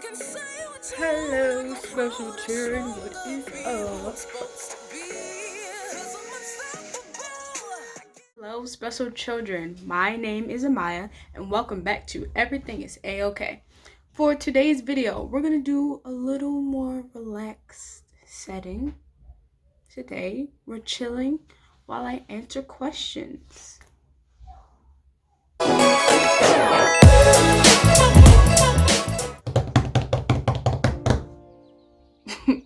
Hello, special children. What is up? Hello, special children. My name is Amaya, and welcome back to Everything is A-OK. For today's video, we're gonna do a little more relaxed setting. Today, we're chilling while I answer questions.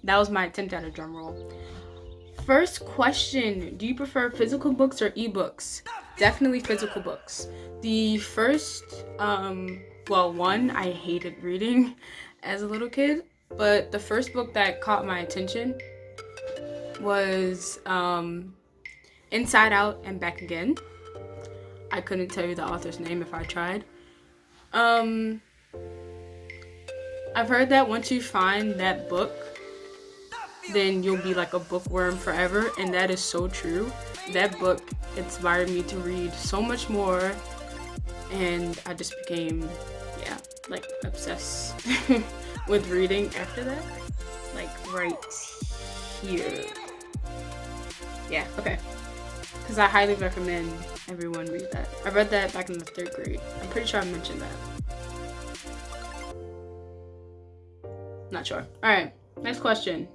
That was my attempt at a drum roll. First question, do you prefer physical books or ebooks? Definitely physical books. The first, one, I hated reading as a little kid, but the first book that caught my attention was Inside Out and Back Again. I couldn't tell you the author's name if I tried. I've heard that once you find that book, then you'll be like a bookworm forever, and that is so true. That book inspired me to read so much more, and I just became, obsessed with reading after that. Like right here. Yeah, okay. Because I highly recommend everyone read that. I read that back in the 3rd grade. I'm pretty sure I mentioned that. Not sure. Alright, next question.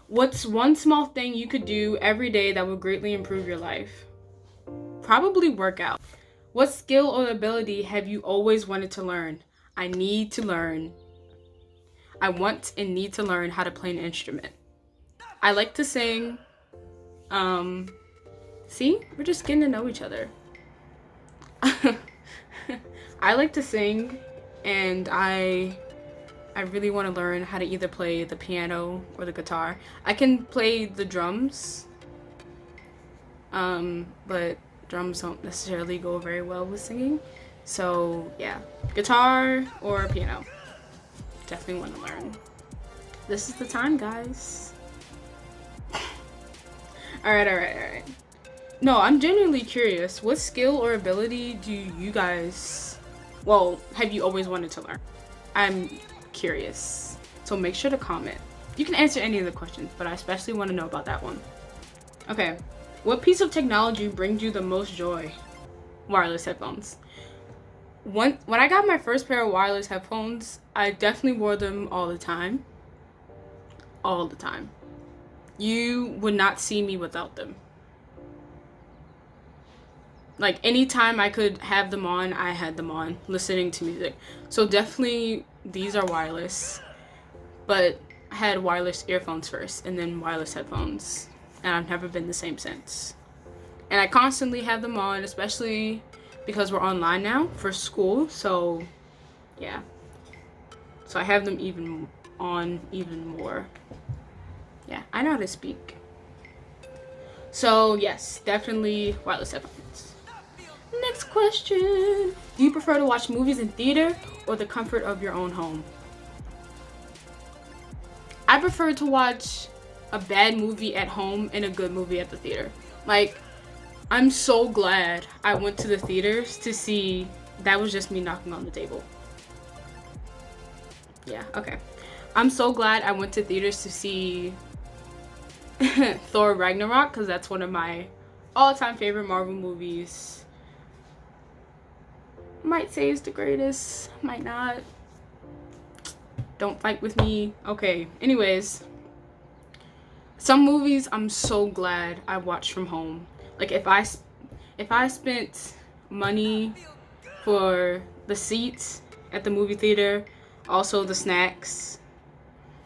What's one small thing you could do every day that would greatly improve your life? Probably work out. What skill or ability have you always wanted to learn? I need to learn. I want and need to learn how to play an instrument. I like to sing. See? We're just getting to know each other. I like to sing, and I really want to learn how to either play the piano or the guitar. I can play the drums, but drums don't necessarily go very well with singing. So yeah, guitar or piano. Definitely want to learn. This is the time, guys. All right. No, I'm genuinely curious. What skill or ability do you guys, have you always wanted to learn? I'm curious, so make sure to comment. You can answer any of the questions, but I especially want to know about that one. Okay, what piece of technology brings you the most joy? Wireless headphones. When I got my first pair of wireless headphones, I definitely wore them all the time. You would not see me without them. Like anytime I could have them on, I had them on, listening to music. So definitely these are wireless, but I had wireless earphones first and then wireless headphones, and I've never been the same since. And I constantly have them on, especially because we're online now for school. So yeah, so I have them even more. Yeah, I know how to speak. So yes, definitely wireless headphones. Next question. Do you prefer to watch movies in theater or the comfort of your own home? I prefer to watch a bad movie at home and a good movie at the theater. Like, I'm so glad I went to the theaters to see. That was just me knocking on the table. Yeah, okay. I'm so glad I went to theaters to see Thor Ragnarok, because that's one of my all-time favorite Marvel movies. Might say it's the greatest, might not. Don't fight with me. Okay, anyways. Some movies I'm so glad I watched from home. Like if I spent money for the seats at the movie theater, also the snacks,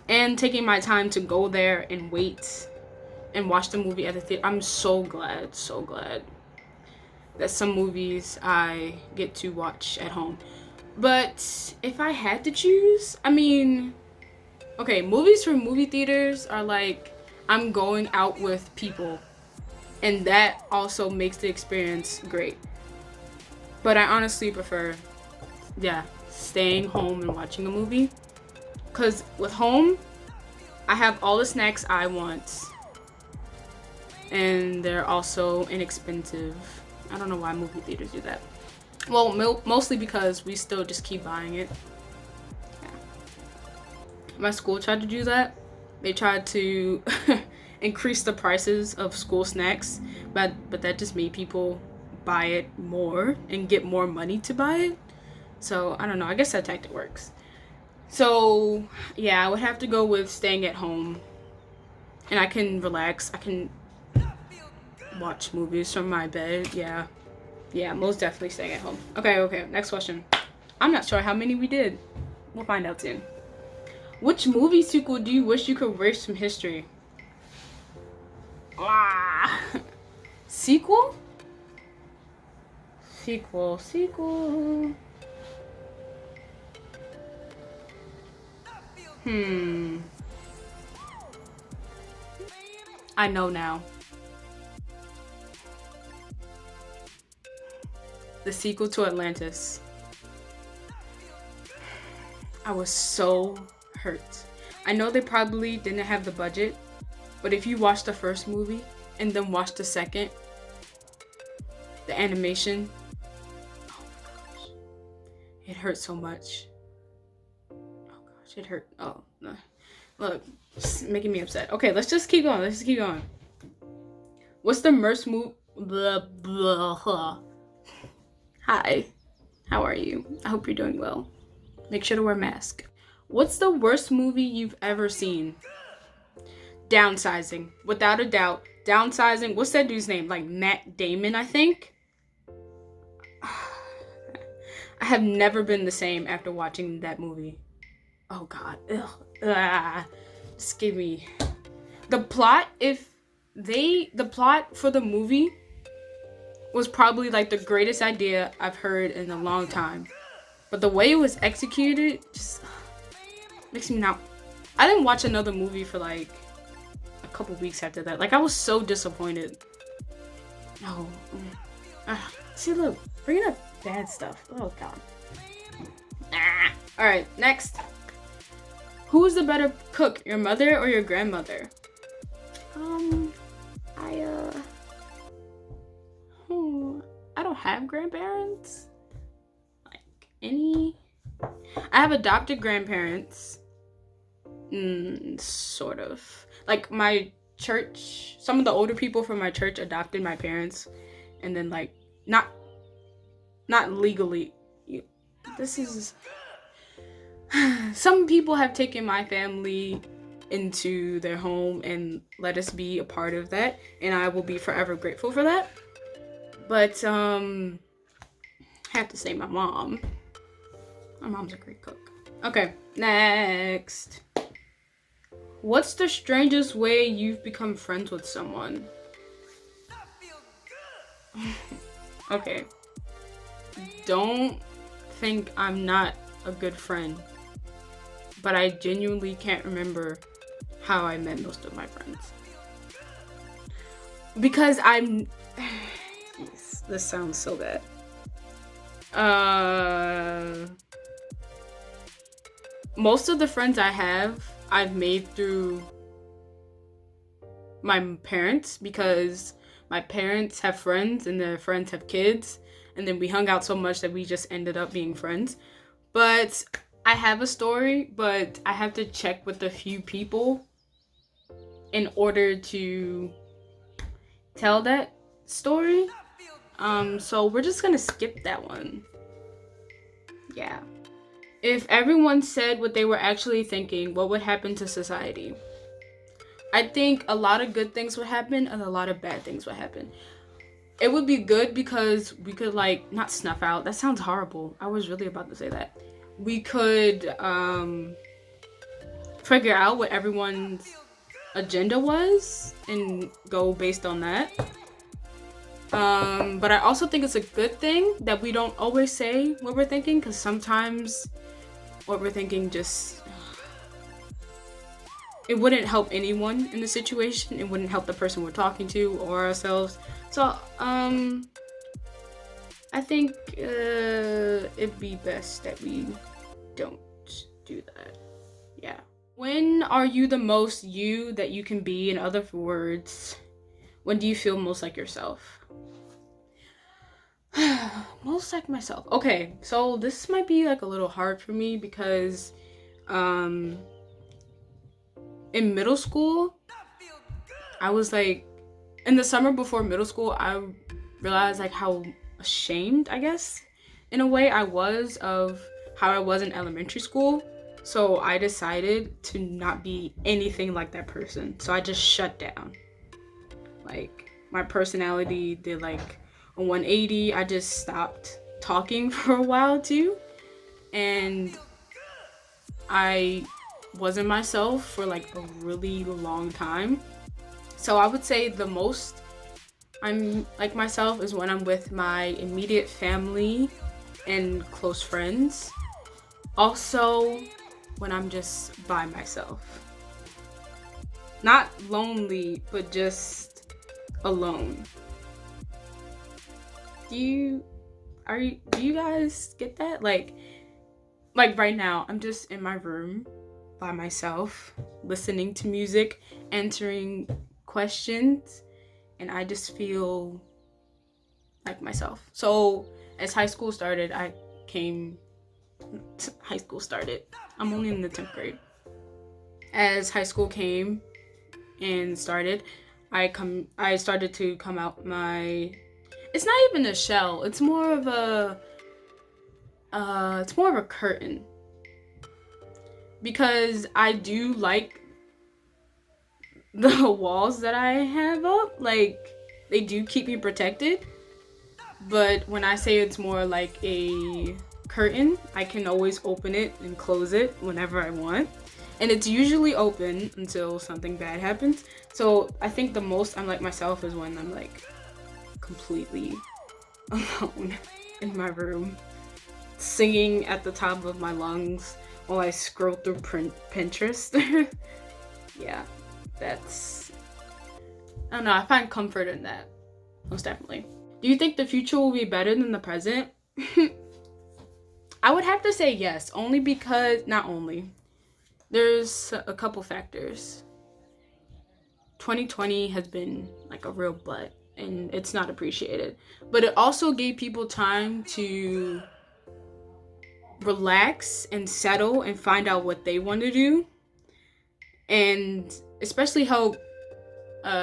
and taking my time to go there and wait and watch the movie at the theater, I'm so glad that some movies I get to watch at home. But if I had to choose, okay, movies from movie theaters are like, I'm going out with people, and that also makes the experience great. But I honestly prefer, staying home and watching a movie. Because with home, I have all the snacks I want, and they're also inexpensive. I don't know why movie theaters do that. Well, mostly because we still just keep buying it. Yeah. My school tried to do that. They tried to increase the prices of school snacks, but that just made people buy it more and get more money to buy it. So I don't know. I guess that tactic works. So yeah, I would have to go with staying at home, and I can relax. I can watch movies from my bed. Yeah, yeah, most definitely staying at home. Okay. Next question. I'm not sure how many we did. We'll find out soon. Which movie sequel do you wish you could erase from history? Ah. Sequel? Sequel. I know now. The sequel to Atlantis. I was so hurt. I know they probably didn't have the budget, but if you watch the first movie and then watch the second, the animation, oh my gosh, it hurt so much. Oh gosh, it hurt. Oh, no. Look, it's making me upset. Okay, let's just keep going. What's the worst movie? Blah, blah, blah. Hi, how are you? I hope you're doing well. Make sure to wear a mask. What's the worst movie you've ever seen? Downsizing, without a doubt. Downsizing. What's that dude's name? Like Matt Damon, I think. I have never been the same after watching that movie. Oh God. Ugh. Just give me the plot. The plot for the movie was probably like the greatest idea I've heard in a long time, but the way it was executed just makes me not. I didn't watch another movie for like a couple weeks after that. Like I was so disappointed. No. See, look, bringing up bad stuff. Oh God. All right, next. Who's the better cook, your mother or your grandmother? I don't have grandparents. Like any. I have adopted grandparents. Sort of. Like my church, some of the older people from my church adopted my parents, and then like not legally. This is. Some people have taken my family into their home and let us be a part of that, and I will be forever grateful for that. But I have to say my mom's a great cook. Okay, next. What's the strangest way you've become friends with someone? Okay, don't think I'm not a good friend, but I genuinely can't remember how I met most of my friends. Because I'm... This sounds so bad. Most of the friends I have, I've made through my parents, because my parents have friends and their friends have kids, and then we hung out so much that we just ended up being friends. But I have a story, but I have to check with a few people in order to tell that story. So we're just gonna skip that one. Yeah. If everyone said what they were actually thinking, what would happen to society? I think a lot of good things would happen and a lot of bad things would happen. It would be good because we could like not snuff out. That sounds horrible. I was really about to say that. We could figure out what everyone's agenda was and go based on that. But I also think it's a good thing that we don't always say what we're thinking, because sometimes what we're thinking just... it wouldn't help anyone in the situation. It wouldn't help the person we're talking to or ourselves. So, I think it'd be best that we don't do that. Yeah. When are you the most you that you can be? In other words, when do you feel most like yourself? Most like myself. Okay, so this might be like a little hard for me because in middle school, I was like, in the summer before middle school, I realized like how ashamed, I guess, in a way I was of how I was in elementary school. So I decided to not be anything like that person. So I just shut down. Like my personality did like a 180. I just stopped talking for a while too. And I wasn't myself for like a really long time. So I would say the most I'm like myself is when I'm with my immediate family and close friends. Also, when I'm just by myself. Not lonely, but just alone. Do you guys get that? Like right now, I'm just in my room by myself, listening to music, answering questions, and I just feel like myself. So as high school started, high school started. I'm only in the 10th grade. As high school came and started, I started to come out my, it's not even a shell. It's more of a curtain, because I do like the walls that I have up. Like, they do keep me protected. But when I say it's more like a curtain, I can always open it and close it whenever I want. And it's usually open until something bad happens. So I think the most I'm like myself is when I'm like completely alone in my room, singing at the top of my lungs while I scroll through Pinterest. Yeah, I don't know, I find comfort in that, most definitely. Do you think the future will be better than the present? I would have to say yes, only because, not only, there's a couple factors. 2020 has been like a real butt, and it's not appreciated. But it also gave people time to relax and settle and find out what they want to do. And especially help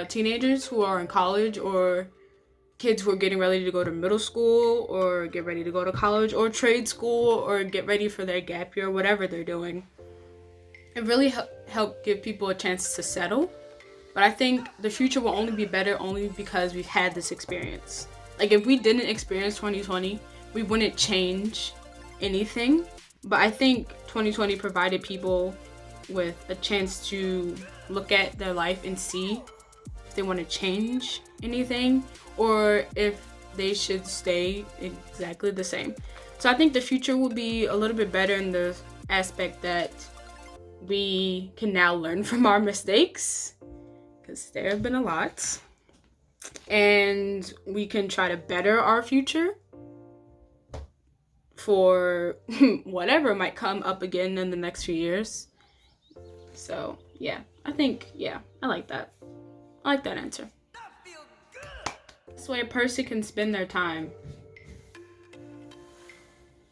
teenagers who are in college, or kids who are getting ready to go to middle school or get ready to go to college or trade school or get ready for their gap year, whatever they're doing. It really helped give people a chance to settle. But I think the future will only be better only because we've had this experience. Like, if we didn't experience 2020, we wouldn't change anything. But I think 2020 provided people with a chance to look at their life and see if they want to change anything or if they should stay exactly the same. So I think the future will be a little bit better in the aspect that we can now learn from our mistakes, because there have been a lot, and we can try to better our future for whatever might come up again in the next few years. So yeah, I like that. I like that answer. Best way a person can spend their time.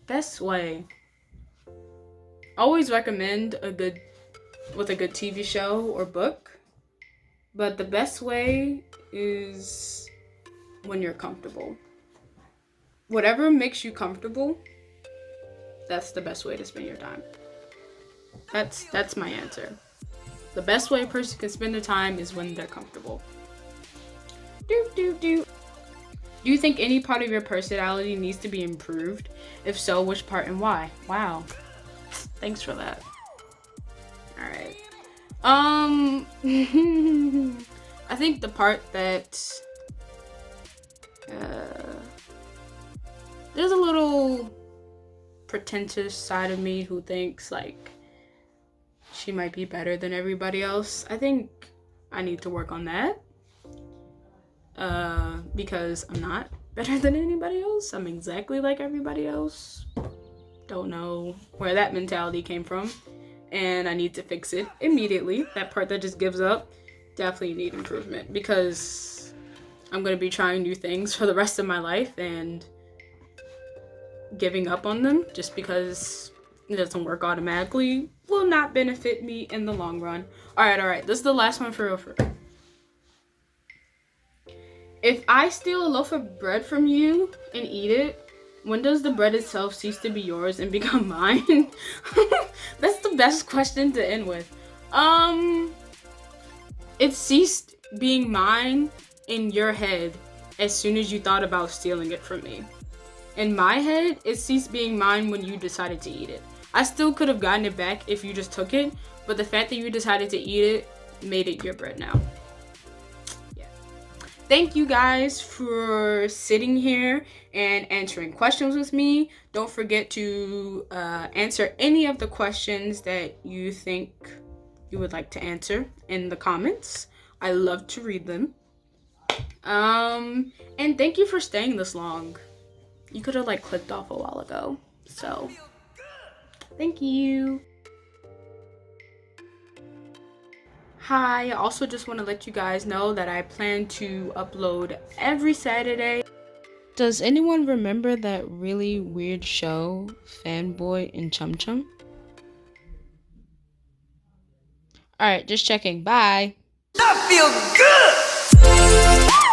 Best way. Always recommend a good TV show or book. But the best way is when you're comfortable. Whatever makes you comfortable, that's the best way to spend your time. That's my answer. The best way a person can spend their time is when they're comfortable. Do you think any part of your personality needs to be improved? If so, which part and why? Wow. Thanks for that. Alright. I think the part that there's a little pretentious side of me who thinks like she might be better than everybody else. I think I need to work on that. Because I'm not better than anybody else. I'm exactly like everybody else. Don't know where that mentality came from, and I need to fix it immediately. That part that just gives up, definitely need improvement, because I'm going to be trying new things for the rest of my life, and giving up on them just because it doesn't work automatically will not benefit me in the long run. All right. This is the last one for real. If I steal a loaf of bread from you and eat it, when does the bread itself cease to be yours and become mine? That's the best question to end with. It ceased being mine in your head as soon as you thought about stealing it from me. In my head, it ceased being mine when you decided to eat it. I still could have gotten it back if you just took it, but the fact that you decided to eat it made it your bread now. Yeah. Thank you guys for sitting here and answering questions with me. Don't forget to answer any of the questions that you think you would like to answer in the comments. I love to read them. And thank you for staying this long. You could have like clicked off a while ago. So, thank you. Hi, I also just want to let you guys know that I plan to upload every Saturday. Does anyone remember that really weird show, Fanboy and Chum-Chum? Alright, just checking. Bye. I feel good!